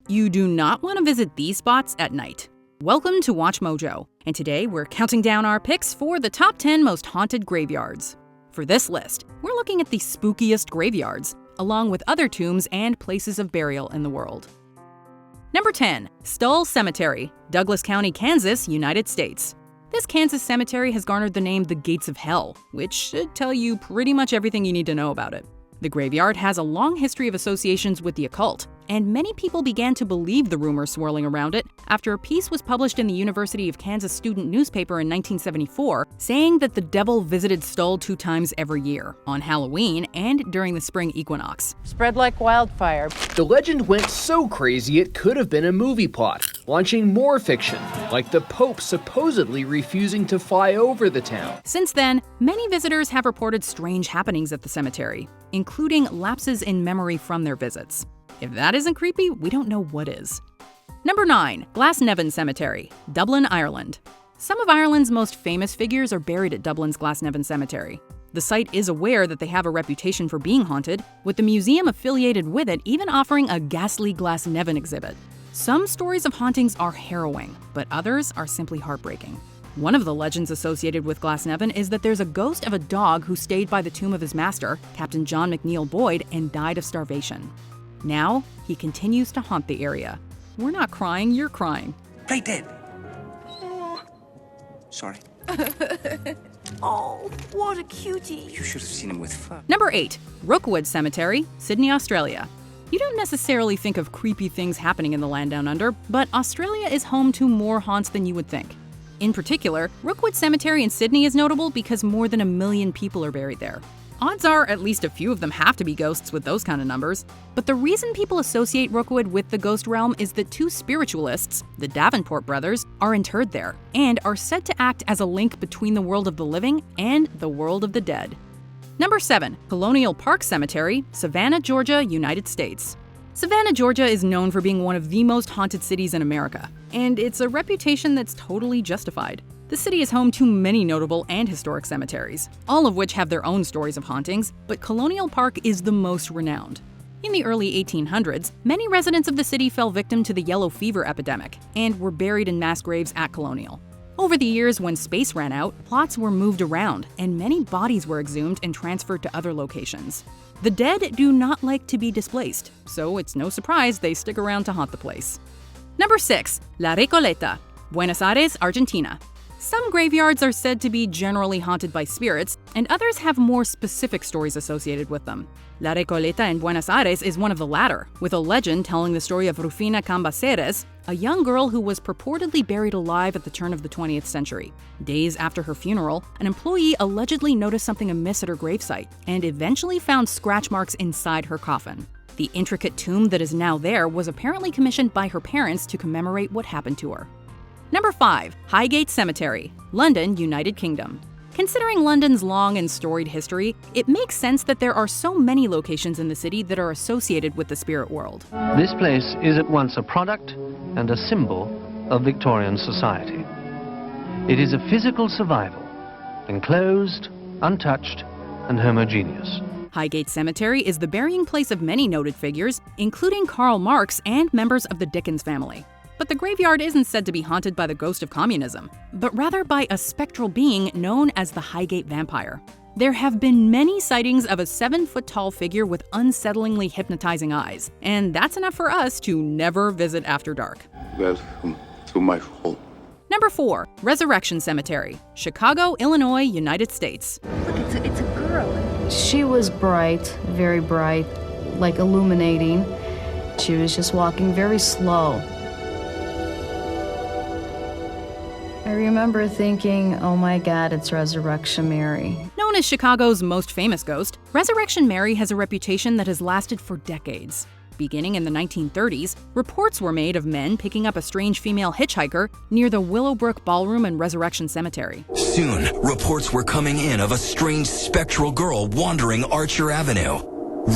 You do not want to visit these spots at night. Welcome to Watch Mojo, and today we're counting down our picks for the top 10 most haunted graveyards. For this list, we're looking at the spookiest graveyards, along with other tombs and places of burial in the world. Number 10. Stull Cemetery, Douglas County, Kansas, United States. This Kansas cemetery has garnered the name the Gates of Hell, which should tell you pretty much everything you need to know about it. The graveyard has a long history of associations with the occult, and many people began to believe the rumors swirling around it after a piece was published in the University of Kansas student newspaper in 1974 saying that the devil visited Stull 2 times every year, on Halloween and during the spring equinox. Spread like wildfire. The legend went so crazy it could have been a movie plot, launching more fiction, like the Pope supposedly refusing to fly over the town. Since then, many visitors have reported strange happenings at the cemetery, including lapses in memory from their visits. If that isn't creepy, we don't know what is. Number 9. Glasnevin Cemetery, Dublin, Ireland. Some of Ireland's most famous figures are buried at Dublin's Glasnevin Cemetery. The site is aware that they have a reputation for being haunted, with the museum affiliated with it even offering a ghastly Glasnevin exhibit. Some stories of hauntings are harrowing, but others are simply heartbreaking. One of the legends associated with Glasnevin is that there's a ghost of a dog who stayed by the tomb of his master, Captain John McNeill Boyd, and died of starvation. Now, he continues to haunt the area. We're not crying, you're crying. Play dead. Sorry. Oh, what a cutie. You should have seen him with fur. Number 8. Rookwood Cemetery, Sydney, Australia. You don't necessarily think of creepy things happening in the land down under, but Australia is home to more haunts than you would think. In particular, Rookwood Cemetery in Sydney is notable because more than 1 million people are buried there. Odds are at least a few of them have to be ghosts with those kind of numbers. But the reason people associate Rookwood with the ghost realm is that 2 spiritualists, the Davenport brothers, are interred there and are said to act as a link between the world of the living and the world of the dead. Number 7. Colonial Park Cemetery, Savannah, Georgia, United States. Savannah, Georgia is known for being one of the most haunted cities in America, and it's a reputation that's totally justified. The city is home to many notable and historic cemeteries, all of which have their own stories of hauntings, but Colonial Park is the most renowned. In the early 1800s, many residents of the city fell victim to the yellow fever epidemic and were buried in mass graves at Colonial. Over the years, when space ran out, plots were moved around, and many bodies were exhumed and transferred to other locations. The dead do not like to be displaced, so it's no surprise they stick around to haunt the place. Number 6. La Recoleta, Buenos Aires, Argentina. Some graveyards are said to be generally haunted by spirits, and others have more specific stories associated with them. La Recoleta in Buenos Aires is one of the latter, with a legend telling the story of Rufina Cambaceres, a young girl who was purportedly buried alive at the turn of the 20th century. Days after her funeral, an employee allegedly noticed something amiss at her gravesite, and eventually found scratch marks inside her coffin. The intricate tomb that is now there was apparently commissioned by her parents to commemorate what happened to her. Number 5. Highgate Cemetery, London, United Kingdom. Considering London's long and storied history, it makes sense that there are so many locations in the city that are associated with the spirit world. This place is at once a product and a symbol of Victorian society. It is a physical survival, enclosed, untouched, and homogeneous. Highgate Cemetery is the burying place of many noted figures, including Karl Marx and members of the Dickens family. But the graveyard isn't said to be haunted by the ghost of communism, but rather by a spectral being known as the Highgate Vampire. There have been many sightings of a 7-foot-tall figure with unsettlingly hypnotizing eyes, and that's enough for us to never visit after dark. Welcome to my home. Number 4. Resurrection Cemetery, Chicago, Illinois, United States. Look, it's a girl. She was bright, very bright, like illuminating. She was just walking very slow. I remember thinking, oh my God, it's Resurrection Mary. Known as Chicago's most famous ghost, Resurrection Mary has a reputation that has lasted for decades. Beginning in the 1930s, reports were made of men picking up a strange female hitchhiker near the Willowbrook Ballroom and Resurrection Cemetery. Soon, reports were coming in of a strange spectral girl wandering Archer Avenue.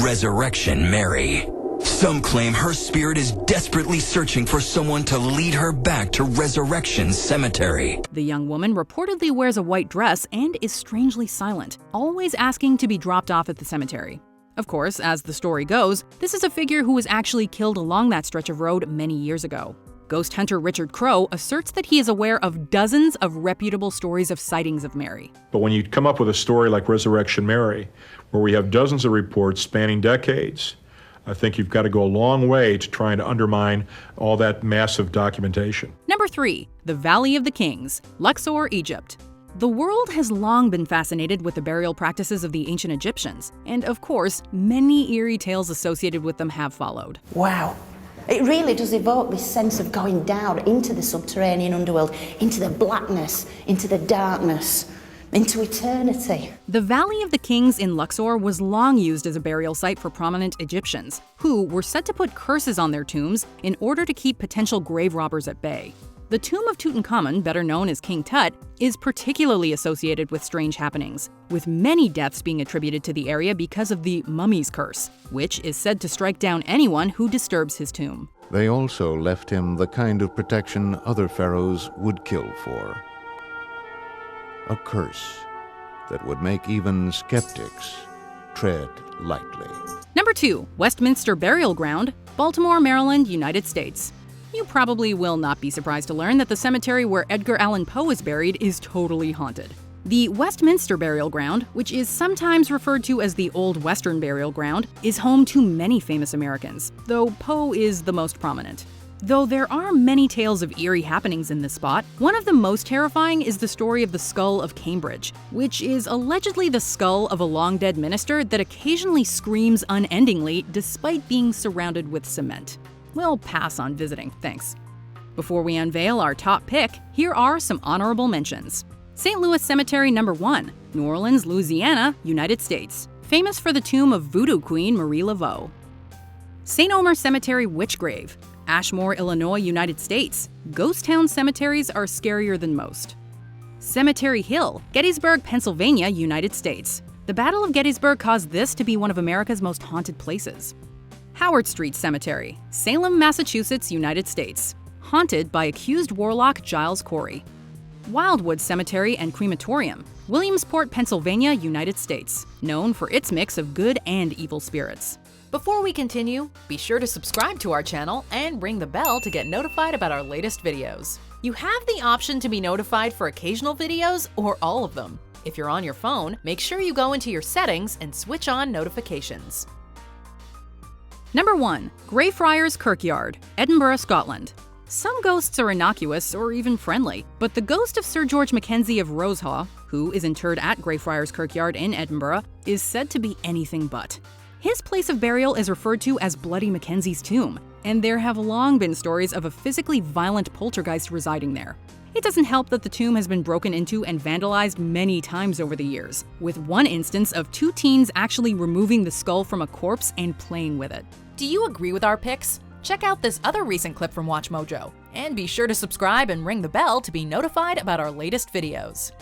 Resurrection Mary. Some claim her spirit is desperately searching for someone to lead her back to Resurrection Cemetery. The young woman reportedly wears a white dress and is strangely silent, always asking to be dropped off at the cemetery. Of course, as the story goes, this is a figure who was actually killed along that stretch of road many years ago. Ghost hunter Richard Crowe asserts that he is aware of dozens of reputable stories of sightings of Mary. But when you come up with a story like Resurrection Mary, where we have dozens of reports spanning decades, I think you've got to go a long way to trying to undermine all that massive documentation. Number 3. The Valley of the Kings, Luxor, Egypt. The world has long been fascinated with the burial practices of the ancient Egyptians, and of course, many eerie tales associated with them have followed. Wow. It really does evoke this sense of going down into the subterranean underworld, into the blackness, into the darkness, into eternity. The Valley of the Kings in Luxor was long used as a burial site for prominent Egyptians, who were said to put curses on their tombs in order to keep potential grave robbers at bay. The tomb of Tutankhamun, better known as King Tut, is particularly associated with strange happenings, with many deaths being attributed to the area because of the mummy's curse, which is said to strike down anyone who disturbs his tomb. They also left him the kind of protection other pharaohs would kill for. A curse that would make even skeptics tread lightly. Number 2. Westminster Burial Ground, Baltimore, Maryland, United States. You probably will not be surprised to learn that the cemetery where Edgar Allan Poe is buried is totally haunted. The Westminster Burial Ground, which is sometimes referred to as the Old Western Burial Ground, is home to many famous Americans, though Poe is the most prominent. Though there are many tales of eerie happenings in this spot, one of the most terrifying is the story of the Skull of Cambridge, which is allegedly the skull of a long-dead minister that occasionally screams unendingly despite being surrounded with cement. We'll pass on visiting, thanks. Before we unveil our top pick, here are some honorable mentions. St. Louis Cemetery Number 1, New Orleans, Louisiana, United States. Famous for the tomb of voodoo queen Marie Laveau. St. Omer Cemetery Witch Grave, Ashmore, Illinois, United States. Ghost town cemeteries are scarier than most. Cemetery Hill, Gettysburg, Pennsylvania, United States. The Battle of Gettysburg caused this to be one of America's most haunted places. Howard Street Cemetery, Salem, Massachusetts, United States. Haunted by accused warlock Giles Corey. Wildwood Cemetery and Crematorium, Williamsport, Pennsylvania, United States. Known for its mix of good and evil spirits. Before we continue, be sure to subscribe to our channel and ring the bell to get notified about our latest videos. You have the option to be notified for occasional videos or all of them. If you're on your phone, make sure you go into your settings and switch on notifications. Number 1. Greyfriars Kirkyard, Edinburgh, Scotland. Some ghosts are innocuous or even friendly, but the ghost of Sir George Mackenzie of Rosehaw, who is interred at Greyfriars Kirkyard in Edinburgh, is said to be anything but. His place of burial is referred to as Bloody Mackenzie's tomb, and there have long been stories of a physically violent poltergeist residing there. It doesn't help that the tomb has been broken into and vandalized many times over the years, with one instance of 2 teens actually removing the skull from a corpse and playing with it. Do you agree with our picks? Check out this other recent clip from WatchMojo, and be sure to subscribe and ring the bell to be notified about our latest videos.